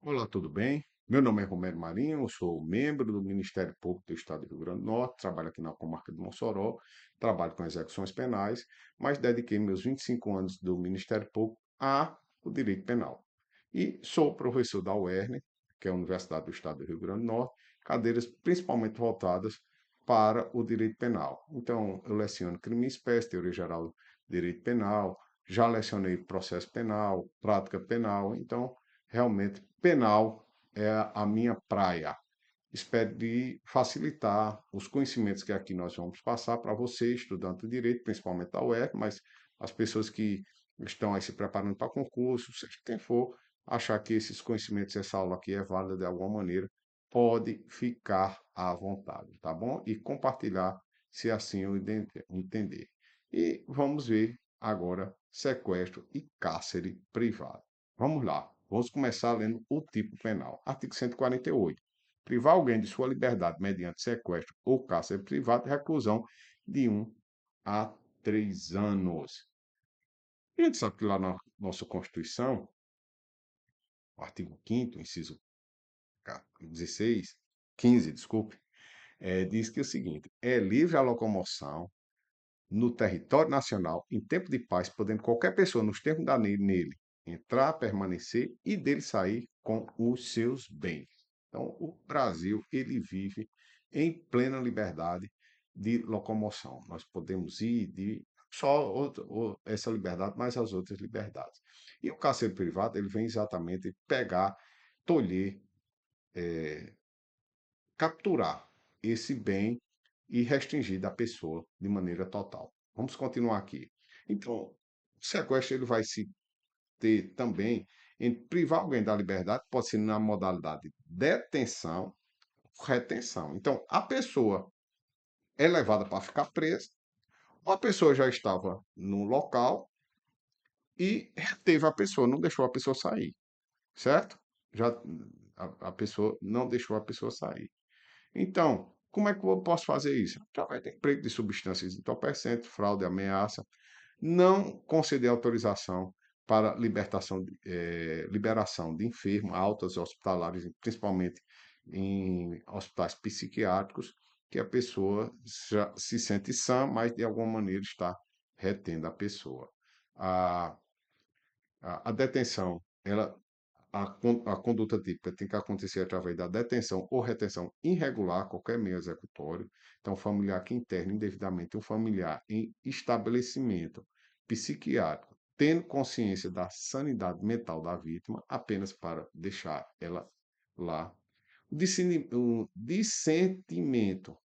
Olá, tudo bem? Meu nome é Romero Marinho, eu sou membro do Ministério Público do Estado do Rio Grande do Norte, trabalho aqui na comarca de Mossoró, trabalho com execuções penais, mas dediquei meus 25 anos do Ministério Público ao direito penal. E sou professor da UERN, que é a Universidade do Estado do Rio Grande do Norte, cadeiras principalmente voltadas para o direito penal. Então, eu leciono crime em espécie, teoria geral do direito penal, já lecionei processo penal, prática penal, então realmente penal é a minha praia. Espero de facilitar os conhecimentos que aqui nós vamos passar para você, estudante de direito, principalmente da UERJ, mas as pessoas que estão aí se preparando para concurso, seja quem for, achar que esses conhecimentos, essa aula aqui é válida de alguma maneira, pode ficar à vontade, tá bom? E compartilhar, se assim eu entender. E vamos ver agora sequestro e cárcere privado. Vamos lá. Vamos começar lendo o tipo penal. Artigo 148. Privar alguém de sua liberdade mediante sequestro ou cárcere privado, reclusão de 1 a 3 anos. E a gente sabe que lá na nossa Constituição, o artigo 5º, inciso 16, 15, desculpe, diz que é o seguinte: é livre a locomoção no território nacional, em tempo de paz, podendo qualquer pessoa, nos termos da lei, nele, entrar, permanecer e dele sair com os seus bens. Então, o Brasil, ele vive em plena liberdade de locomoção. Nós podemos ir de só essa liberdade, mas as outras liberdades. E o cárcere privado, ele vem exatamente pegar, tolher, capturar esse bem e restringir da pessoa de maneira total. Vamos continuar aqui. Então, o sequestro ele vai se ter também em privar alguém da liberdade, pode ser na modalidade detenção, retenção. Então, a pessoa é levada para ficar presa, ou a pessoa já estava no local e reteve a pessoa, não deixou a pessoa sair, certo? Já a pessoa não deixou a pessoa sair. Então, como é que eu posso fazer isso? Através de emprego de substâncias entorpecentes, fraude, ameaça, não conceder autorização para liberação de enfermos, altas hospitalares, principalmente em hospitais psiquiátricos, que a pessoa já se sente sã, mas de alguma maneira está retendo a pessoa. A, a detenção, a conduta típica tem que acontecer através da detenção ou retenção irregular, qualquer meio executório. Então, familiar que interna indevidamente um familiar em estabelecimento psiquiátrico, tendo consciência da sanidade mental da vítima, apenas para deixar ela lá. O dissentimento,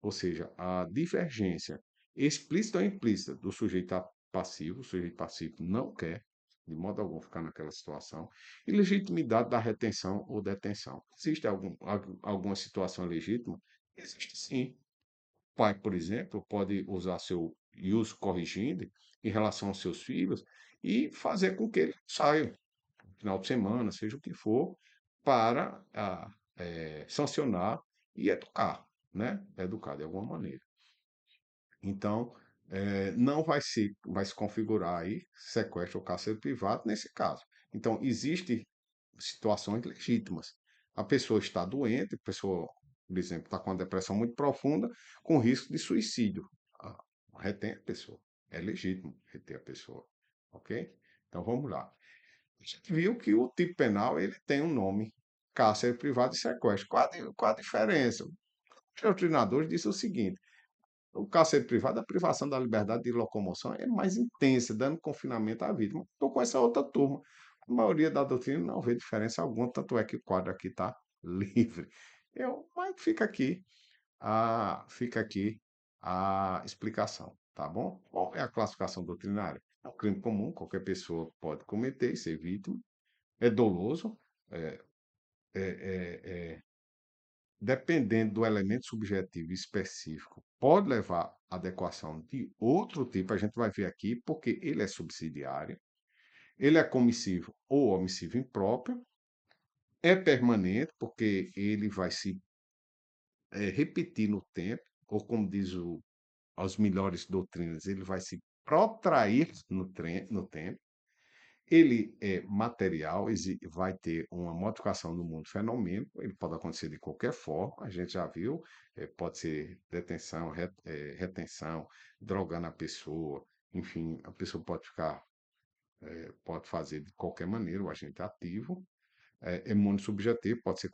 ou seja, a divergência explícita ou implícita do sujeito passivo, o sujeito passivo não quer, de modo algum, ficar naquela situação, e legitimidade da retenção ou detenção. Existe alguma situação legítima? Existe sim. O pai, por exemplo, pode usar seu ius corrigindo em relação aos seus filhos e fazer com que ele saia no final de semana, seja o que for, para sancionar e educar, né? Educar de alguma maneira. Então, não vai se configurar aí sequestro ou cárcere privado nesse caso. Então, existem situações legítimas. A pessoa está doente, a pessoa, por exemplo, está com uma depressão muito profunda, com risco de suicídio. Ah, retém a pessoa. É legítimo reter a pessoa. Ok? Então, vamos lá. A gente viu que o tipo penal ele tem um nome, cárcere privado e sequestro. Qual a diferença? Os doutrinadores dizem o seguinte: o cárcere privado, a privação da liberdade de locomoção é mais intensa, dando confinamento à vítima. Estou com essa outra turma. A maioria da doutrina não vê diferença alguma, tanto é que o quadro aqui está livre. Mas fica aqui a explicação, tá bom? Qual é a classificação doutrinária? É um crime comum, qualquer pessoa pode cometer e ser vítima. É doloso, é, é dependendo do elemento subjetivo específico, pode levar à adequação de outro tipo, a gente vai ver aqui, porque ele é subsidiário, ele é comissivo ou omissivo impróprio, é permanente, porque ele vai se repetir no tempo, ou como diz as melhores doutrinas, ele vai se protrair no tempo, Ele é material, vai ter uma modificação no mundo fenomênico, ele pode acontecer de qualquer forma, a gente já viu, pode ser detenção, retenção, drogando a pessoa, enfim, a pessoa pode ficar, pode fazer de qualquer maneira o agente ativo, é monossubjetivo, pode ser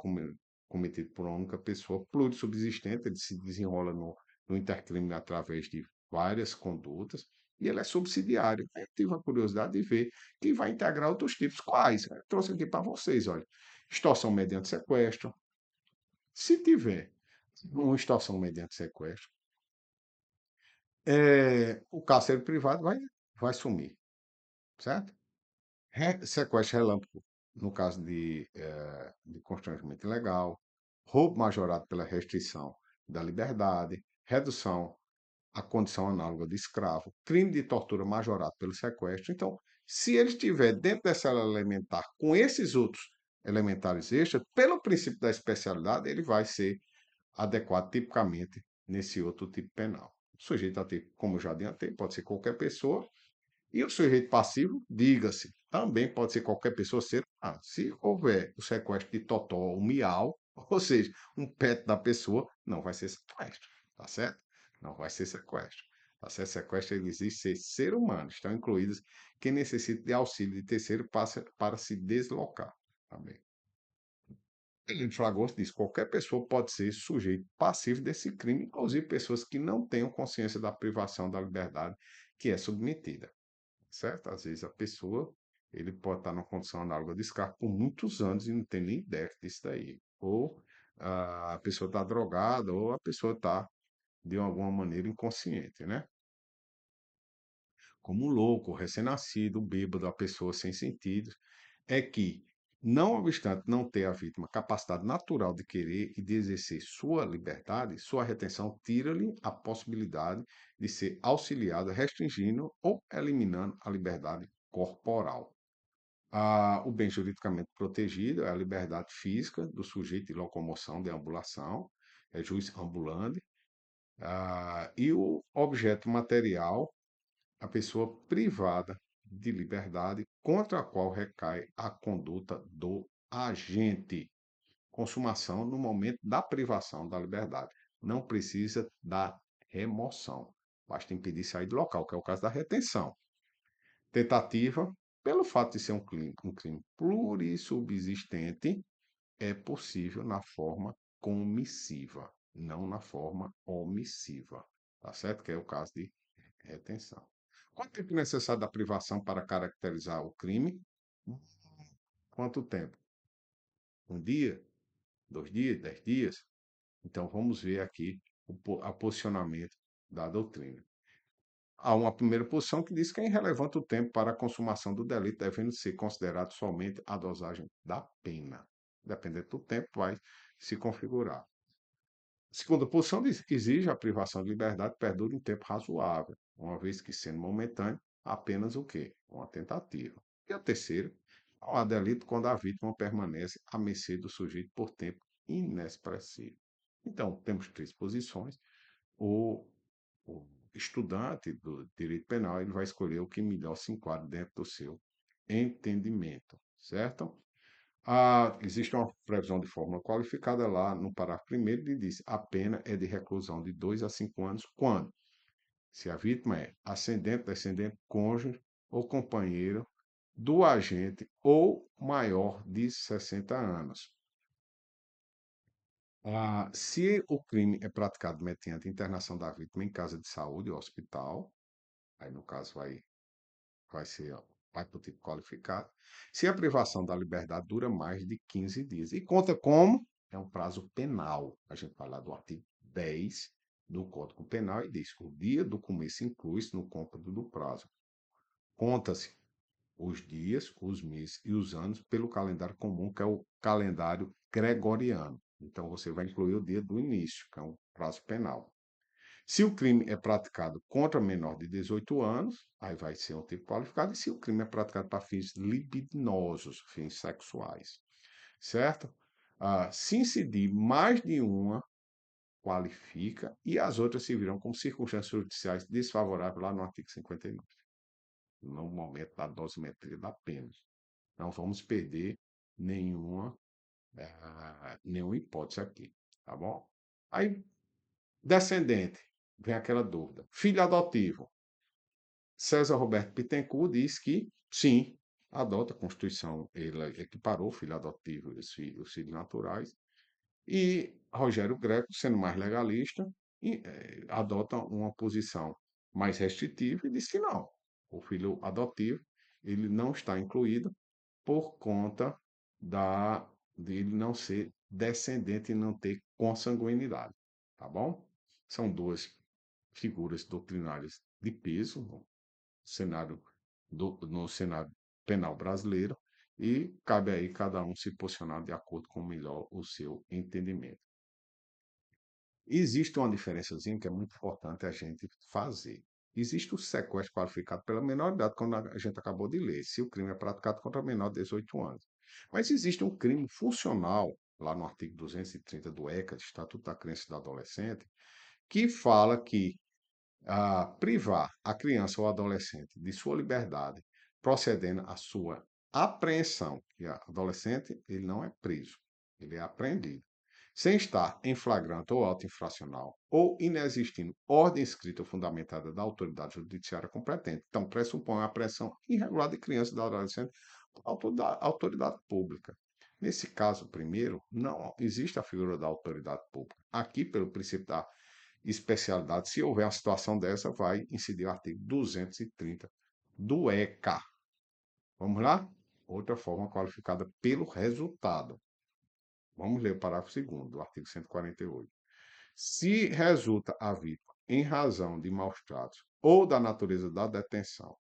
cometido por uma única pessoa, plurissubsistente, ele se desenrola no intercrime através de várias condutas, e ele é subsidiário. Eu tive a curiosidade de ver que vai integrar outros tipos. Quais? Eu trouxe aqui para vocês, olha. Extorsão mediante sequestro. Se tiver uma extorsão mediante sequestro, o cárcere privado vai sumir, certo? Sequestro relâmpago, no caso de constrangimento ilegal, roubo majorado pela restrição da liberdade, redução à condição análoga de escravo, crime de tortura majorado pelo sequestro. Então, se ele estiver dentro dessa área elementar com esses outros elementares extras, pelo princípio da especialidade, ele vai ser adequado tipicamente nesse outro tipo penal. O sujeito a ter, como eu já adiantei, pode ser qualquer pessoa, e o sujeito passivo, diga-se, também pode ser qualquer pessoa ser. Se houver o sequestro de totó ou miau, ou seja, um pet da pessoa, não vai ser sequestro, tá certo? Não vai ser sequestro. Tá certo? Sequestro ele existe ser humano. Estão incluídos quem necessita de auxílio de terceiro para se deslocar. Também. Ele flagrante diz qualquer pessoa pode ser sujeito passivo desse crime, inclusive pessoas que não tenham consciência da privação da liberdade que é submetida, certo? Às vezes a pessoa, ele pode estar numa condição análoga de escarro por muitos anos e não tem nem ideia disso daí. Ou a pessoa está drogada, ou a pessoa está, de alguma maneira, inconsciente, né? Como um louco, recém-nascido, bêbado, a pessoa sem sentido, é que, não obstante não ter a vítima capacidade natural de querer e de exercer sua liberdade, sua retenção tira-lhe a possibilidade de ser auxiliada, restringindo ou eliminando a liberdade corporal. O bem juridicamente protegido é a liberdade física do sujeito de locomoção, deambulação, é juiz ambulante, e o objeto material, a pessoa privada de liberdade contra a qual recai a conduta do agente. Consumação no momento da privação da liberdade. Não precisa da remoção. Basta impedir sair do local, que é o caso da retenção. Tentativa, pelo fato de ser um crime plurissubsistente, é possível na forma comissiva, não na forma omissiva. Tá certo? Que é o caso de retenção. Quanto tempo é necessário da privação para caracterizar o crime? Quanto tempo? Um dia? 2 dias? 10 dias? Então vamos ver aqui o posicionamento da doutrina. Há uma primeira posição que diz que é irrelevante o tempo para a consumação do delito, devendo ser considerado somente a dosagem da pena. Dependendo do tempo, vai se configurar. Segunda posição diz que exige a privação de liberdade perdure um tempo razoável, uma vez que, sendo momentâneo, apenas o quê? Uma tentativa. E a terceira, não há delito quando a vítima permanece à mercê do sujeito por tempo inexpressivo. Então, temos 3 posições. O estudante do direito penal ele vai escolher o que melhor se enquadra dentro do seu entendimento, certo? Existe uma previsão de fórmula qualificada lá no parágrafo primeiro que diz a pena é de reclusão de 2 a 5 anos, quando? Se a vítima é ascendente, descendente, cônjuge ou companheiro do agente ou maior de 60 anos. Se o crime é praticado mediante internação da vítima em casa de saúde ou hospital, aí no caso vai ser, ó, vai para o tipo qualificado. Se a privação da liberdade dura mais de 15 dias. E conta como? É um prazo penal. A gente vai lá do artigo 10 do Código Penal e diz: o dia do começo inclui-se no cômputo do prazo. Conta-se os dias, os meses e os anos pelo calendário comum, que é o calendário gregoriano. Então você vai incluir o dia do início, que é um prazo penal. Se o crime é praticado contra menor de 18 anos, aí vai ser um tipo qualificado. E se o crime é praticado para fins libidinosos, fins sexuais, certo? Se incidir mais de uma, qualifica, e as outras se virão como circunstâncias judiciais desfavoráveis lá no artigo 59. no momento da dosimetria da pena. Não vamos perder nenhuma, nenhuma hipótese aqui, tá bom? Aí, descendente, vem aquela dúvida. Filho adotivo. César Roberto Bittencourt diz que sim, adota a Constituição, ele equiparou o filho adotivo e os filhos naturais, e Rogério Greco, sendo mais legalista, adota uma posição mais restritiva e diz que não, o filho adotivo ele não está incluído por conta de ele não ser descendente e não ter consanguinidade, tá bom? São duas figuras doutrinárias de peso cenário no cenário penal brasileiro e cabe aí cada um se posicionar de acordo com melhor o seu entendimento. Existe uma diferençazinha que é muito importante a gente fazer. Existe o sequestro qualificado pela menor idade, como a gente acabou de ler, se o crime é praticado contra menor de 18 anos. Mas existe um crime funcional, lá no artigo 230 do ECA, Estatuto da Criança e do Adolescente, que fala que privar a criança ou adolescente de sua liberdade, procedendo à sua apreensão. E o adolescente, ele não é preso, ele é apreendido. Sem estar em flagrante ou auto infracional, ou inexistindo ordem escrita ou fundamentada da autoridade judiciária competente. Então, pressupõe a apreensão irregular de criança e de adolescente por autoridade pública. Nesse caso, primeiro, não existe a figura da autoridade pública. Aqui, pelo princípio da especialidade, se houver uma situação dessa, vai incidir o artigo 230 do ECA. Vamos lá? Outra forma qualificada pelo resultado. Vamos ler o parágrafo 2º do artigo 148. Se resulta a vítima em razão de maus tratos ou da natureza da detenção,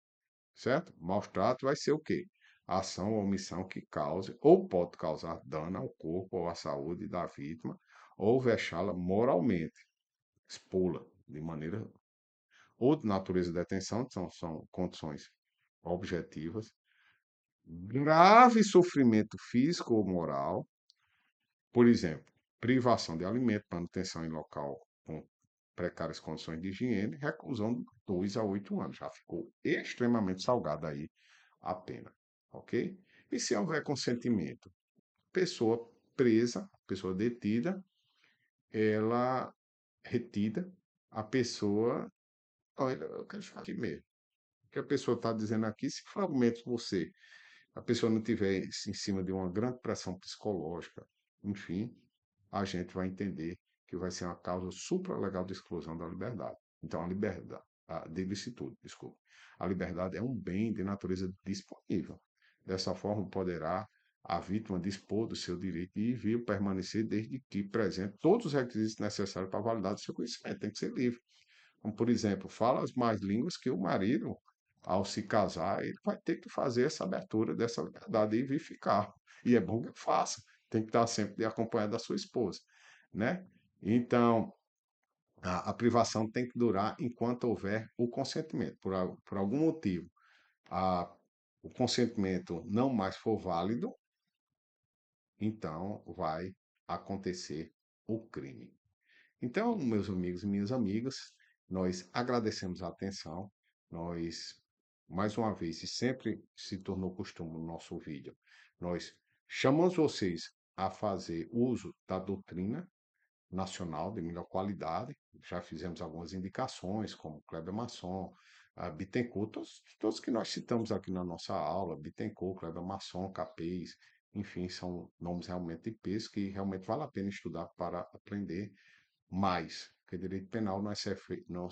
certo? Maus tratos vai ser o quê? Ação ou omissão que cause ou pode causar dano ao corpo ou à saúde da vítima ou vexá-la moralmente, expô-la de maneira ou de natureza de detenção, são condições objetivas, grave sofrimento físico ou moral, por exemplo, privação de alimento, manutenção em local com precárias condições de higiene, reclusão de 2 a 8 anos. Já ficou extremamente salgada aí a pena, ok? E se houver consentimento? Pessoa presa, pessoa detida, ela retida, a pessoa. Olha, eu quero ficar aqui mesmo. O que a pessoa está dizendo aqui, se for argumento você, a pessoa não tiver em cima de uma grande pressão psicológica, enfim, a gente vai entender que vai ser uma causa supralegal de exclusão da liberdade. Então, a liberdade, de licitude, desculpa. A liberdade é um bem de natureza disponível. Dessa forma, poderá a vítima dispor do seu direito e vir permanecer desde que presente todos os requisitos necessários para validar o seu conhecimento. Tem que ser livre. Como, por exemplo, fala as mais línguas que o marido, ao se casar, ele vai ter que fazer essa abertura dessa liberdade e verificar. E é bom que faça. Tem que estar sempre acompanhado da sua esposa, né? Então, a privação tem que durar enquanto houver o consentimento. Por algum motivo, a, o consentimento não mais for válido, então vai acontecer o crime. Então, meus amigos e minhas amigas, nós agradecemos a atenção. Nós, mais uma vez, e sempre se tornou costume no nosso vídeo, nós chamamos vocês a fazer uso da doutrina nacional de melhor qualidade. Já fizemos algumas indicações, como Kleber Masson, a Bittencourt, todos que nós citamos aqui na nossa aula, Bittencourt, Kleber Masson, Capês, enfim, são nomes realmente de peso que realmente vale a pena estudar para aprender mais, porque direito penal não é ser feito, não,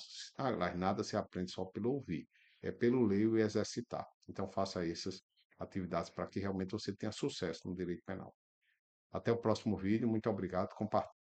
nada se aprende só pelo ouvir, é pelo ler e exercitar. Então faça essas atividades para que realmente você tenha sucesso no direito penal. Até o próximo vídeo, muito obrigado, compartilhe.